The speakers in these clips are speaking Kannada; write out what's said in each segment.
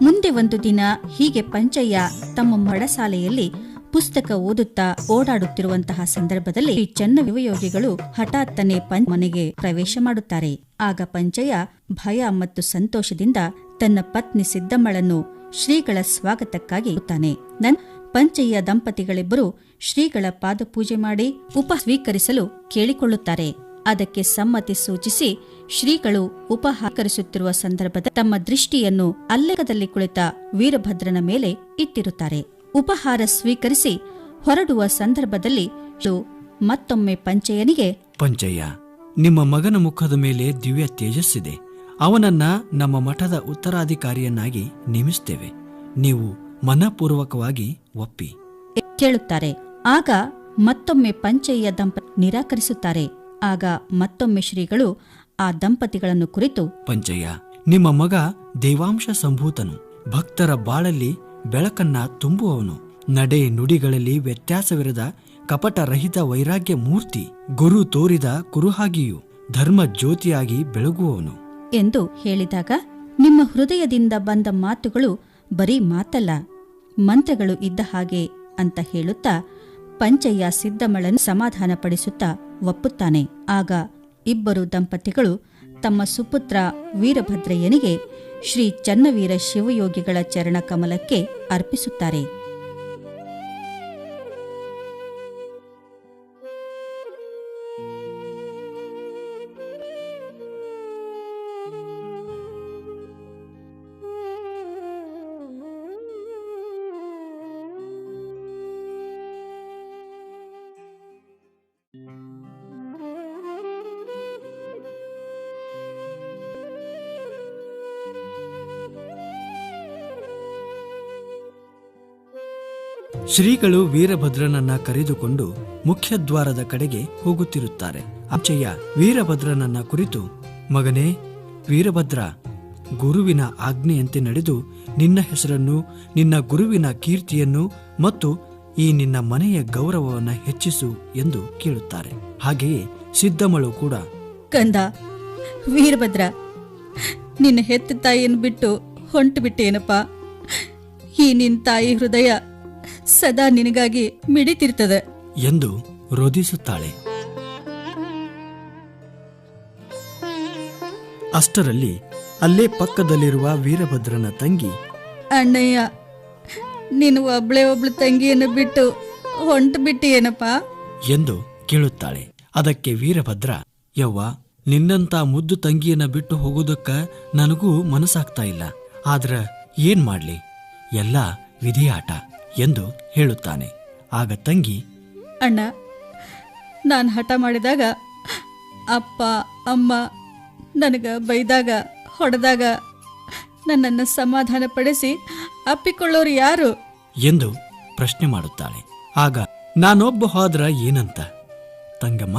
ಮುಂದೆ ಒಂದು ದಿನ ಹೀಗೆ ಪಂಚಯ್ಯ ತಮ್ಮ ಮಡಸಾಲೆಯಲ್ಲಿ ಪುಸ್ತಕ ಓದುತ್ತಾ ಓಡಾಡುತ್ತಿರುವಂತಹ ಸಂದರ್ಭದಲ್ಲಿ ಚನ್ನವಿವಯೋಗಿಗಳು ಹಠಾತ್ತನೆ ಮನೆಗೆ ಪ್ರವೇಶ ಮಾಡುತ್ತಾರೆ. ಆಗ ಪಂಚಯ್ಯ ಭಯ ಮತ್ತು ಸಂತೋಷದಿಂದ ತನ್ನ ಪತ್ನಿ ಸಿದ್ದಮ್ಮಳನ್ನು ಶ್ರೀಗಳ ಸ್ವಾಗತಕ್ಕಾಗಿ ಪಂಚಯ್ಯ ದಂಪತಿಗಳಿಬ್ಬರು ಶ್ರೀಗಳ ಪಾದಪೂಜೆ ಮಾಡಿ ಸ್ವೀಕರಿಸಲು ಕೇಳಿಕೊಳ್ಳುತ್ತಾರೆ. ಅದಕ್ಕೆ ಸಮ್ಮತಿ ಸೂಚಿಸಿ ಶ್ರೀಗಳು ಉಪಹಾರಿಸುತ್ತಿರುವ ಸಂದರ್ಭದಲ್ಲಿ ತಮ್ಮ ದೃಷ್ಟಿಯನ್ನು ಅಲ್ಲೆಗದಲ್ಲಿ ಕುಳಿತ ವೀರಭದ್ರನ ಮೇಲೆ ಇಟ್ಟಿರುತ್ತಾರೆ. ಉಪಹಾರ ಸ್ವೀಕರಿಸಿ ಹೊರಡುವ ಸಂದರ್ಭದಲ್ಲಿ ಮತ್ತೊಮ್ಮೆ ಪಂಚಯ್ಯನಿಗೆ, ಪಂಚಯ್ಯ, ನಿಮ್ಮ ಮಗನ ಮುಖದ ಮೇಲೆ ದಿವ್ಯ ತೇಜಸ್ಸಿದೆ. ಅವನನ್ನ ನಮ್ಮ ಮಠದ ಉತ್ತರಾಧಿಕಾರಿಯನ್ನಾಗಿ ನೇಮಿಸುತ್ತೇವೆ. ನೀವು ಮನಪೂರ್ವಕವಾಗಿ ಒಪ್ಪಿ ಕೇಳುತ್ತಾರೆ. ಆಗ ಮತ್ತೊಮ್ಮೆ ಪಂಚಯ್ಯ ದಂಪತಿ ನಿರಾಕರಿಸುತ್ತಾರೆ. ಆಗ ಮತ್ತೊಮ್ಮೆ ಶ್ರೀಗಳು ಆ ದಂಪತಿಗಳನ್ನು ಕುರಿತು, ಪಂಚಯ್ಯ, ನಿಮ್ಮ ಮಗ ದೇವಾಂಶ ಸಂಭೂತನು, ಭಕ್ತರ ಬಾಳಲ್ಲಿ ಬೆಳಕನ್ನ ತುಂಬುವವನು, ನಡೆ ನುಡಿಗಳಲ್ಲಿ ವ್ಯತ್ಯಾಸವಿರದ ಕಪಟರಹಿತ ವೈರಾಗ್ಯ ಮೂರ್ತಿ, ಗುರು ತೋರಿದ ಕುರುಹಾಗಿಯೂ ಧರ್ಮ ಜ್ಯೋತಿಯಾಗಿ ಬೆಳಗುವವನು ಎಂದು ಹೇಳಿದಾಗ, ನಿಮ್ಮ ಹೃದಯದಿಂದ ಬಂದ ಮಾತುಗಳು ಬರೀ ಮಾತಲ್ಲ, ಮಂತ್ರಗಳು ಇದ್ದ ಹಾಗೆ ಅಂತ ಹೇಳುತ್ತಾ ಪಂಚಯ್ಯ ಸಿದ್ದಮ್ಮಳನ್ನು ಸಮಾಧಾನಪಡಿಸುತ್ತಾ ಒಪ್ಪುತ್ತಾನೆ. ಆಗ ಇಬ್ಬರು ದಂಪತಿಗಳು ತಮ್ಮ ಸುಪುತ್ರ ವೀರಭದ್ರಯ್ಯನಿಗೆ ಶ್ರೀ ಚನ್ನವೀರ ಶಿವಯೋಗಿಗಳ ಚರಣ ಕಮಲಕ್ಕೆ ಅರ್ಪಿಸುತ್ತಾರೆ. ಶ್ರೀಗಳು ವೀರಭದ್ರನನ್ನ ಕರೆದುಕೊಂಡು ಮುಖ್ಯದ್ವಾರದ ಕಡೆಗೆ ಹೋಗುತ್ತಿರುತ್ತಾರೆ. ಪಂಚಯ್ಯ ವೀರಭದ್ರನನ್ನ ಕುರಿತು, ಮಗನೇ ವೀರಭದ್ರ, ಗುರುವಿನ ಆಜ್ಞೆಯಂತೆ ನಡೆದು ನಿನ್ನ ಹೆಸರನ್ನು, ನಿನ್ನ ಗುರುವಿನ ಕೀರ್ತಿಯನ್ನು ಮತ್ತು ಈ ನಿನ್ನ ಮನೆಯ ಗೌರವವನ್ನು ಹೆಚ್ಚಿಸು ಎಂದು ಕೇಳುತ್ತಾರೆ. ಹಾಗೆಯೇ ಸಿದ್ದಮ್ಮಳು ಕೂಡ, ಕಂದ ವೀರಭದ್ರ, ನಿನ್ನ ಹೆತ್ತ ತಾಯಿಯನ್ನು ಬಿಟ್ಟು ಹೊಂಟು ಬಿಟ್ಟೇನಪ್ಪ. ಈ ನಿನ್ನ ತಾಯಿ ಹೃದಯ ಸದಾ ನಿನಗಾಗಿ ಮಿಡಿತಿರ್ತದೆ ಎಂದು ರೋಧಿಸುತ್ತಾಳೆ. ಅಷ್ಟರಲ್ಲಿ ಅಲ್ಲೇ ಪಕ್ಕದಲ್ಲಿರುವ ವೀರಭದ್ರನ ತಂಗಿ, ಅಣ್ಣಯ್ಯ, ನೀನು ಒಬ್ಳು ತಂಗಿಯನ್ನು ಬಿಟ್ಟು ಹೊಂಟು ಬಿಟ್ಟಿಯೇನಪ್ಪ ಎಂದು ಕೇಳುತ್ತಾಳೆ. ಅದಕ್ಕೆ ವೀರಭದ್ರ, ಯವ್ವ, ನಿನ್ನಂತ ಮುದ್ದು ತಂಗಿಯನ್ನ ಬಿಟ್ಟು ಹೋಗೋದಕ್ಕ ನನಗೂ ಮನಸ್ಸಾಗ್ತಾ ಇಲ್ಲ. ಆದ್ರ ಏನ್ ಮಾಡ್ಲಿ, ಎಲ್ಲ ವಿಧಿಯಾಟ ಎಂದು ಹೇಳುತ್ತಾನೆ. ಆಗ ತಂಗಿ, ಅಣ್ಣ, ನಾನು ಹಠ ಮಾಡಿದಾಗ ಅಪ್ಪ ಅಮ್ಮ ನನಗ ಬೈದಾಗ ಹೊಡೆದಾಗ ನನ್ನನ್ನು ಸಮಾಧಾನಪಡಿಸಿ ಅಪ್ಪಿಕೊಳ್ಳೋರು ಯಾರು ಎಂದು ಪ್ರಶ್ನೆ ಮಾಡುತ್ತಾಳೆ. ಆಗ ನಾನೊಬ್ಬ ಹೋದ್ರ ಏನಂತ ತಂಗಮ್ಮ,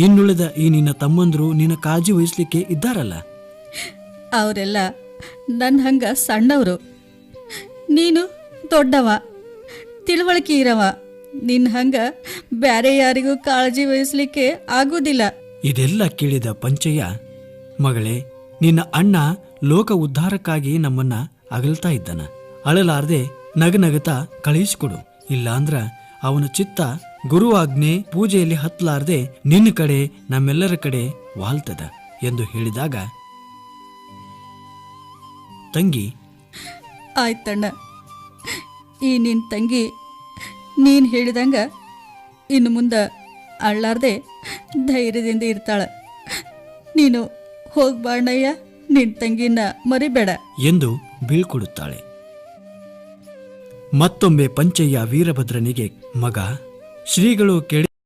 ಇನ್ನುಳಿದ ಈ ನಿನ್ನ ತಮ್ಮಂದ್ರು ನಿನ್ನ ಕಾಳಜಿ ವಹಿಸ್ಲಿಕ್ಕೆ ಇದ್ದಾರಲ್ಲ. ಅವರೆಲ್ಲ ನನ್ನ ಹಂಗ ಸಣ್ಣವರು, ನೀನು ದೊಡ್ಡವ, ತಿಳುವಳಿಕೆ ಇರವ. ನಿನ್ನ ಹಂಗ ಬ್ಯಾರೆ ಯಾರಿಗೂ ಕಾಳಜಿ ವಹಿಸ್ಲಿಕ್ಕೆ ಆಗುವುದಿಲ್ಲ. ಇದೆಲ್ಲ ಕೇಳಿದ ಪಂಚಯ್ಯ, ಮಗಳೇ, ನಿನ್ನ ಅಣ್ಣ ಲೋಕ ಉದ್ಧಾರಕ್ಕಾಗಿ ನಮ್ಮನ್ನ ಅಗಲ್ತಾ ಇದ್ದಾನ. ಅಳಲಾರ್ದೆ ನಗನಗತಾ ಕಳುಹಿಸಿಕೊಡು. ಇಲ್ಲಾಂದ್ರ ಅವನ ಚಿತ್ತ ಗುರುವಾಜ್ಞೆ ಪೂಜೆಯಲ್ಲಿ ಹತ್ತಲಾರ್ದೆ ನಿನ್ನ ಕಡೆ ನಮ್ಮೆಲ್ಲರ ಕಡೆ ವಾಲ್ತದ ಎಂದು ಹೇಳಿದಾಗ ತಂಗಿ, ಆಯ್ತಣ್ಣ, ಈ ನಿನ್ ತಂಗಿ ನೀನ್ ಹೇಳಿದಂಗ ಇನ್ನು ಮುಂದ ಅಳ್ಳಾರ್ದೆ ಧೈರ್ಯದಿಂದ ಇರ್ತಾಳ. ನೀನು ಹೋಗ್ಬಾಣಯ್ಯ, ನಿನ್ ತಂಗಿನ ಮರಿಬೇಡ ಎಂದು ಬೀಳ್ಕೊಡುತ್ತಾಳೆ. ಮತ್ತೊಮ್ಮೆ ಪಂಚಯ್ಯ ವೀರಭದ್ರನಿಗೆ, ಮಗ, ಶ್ರೀಗಳು ಕೇಳಿ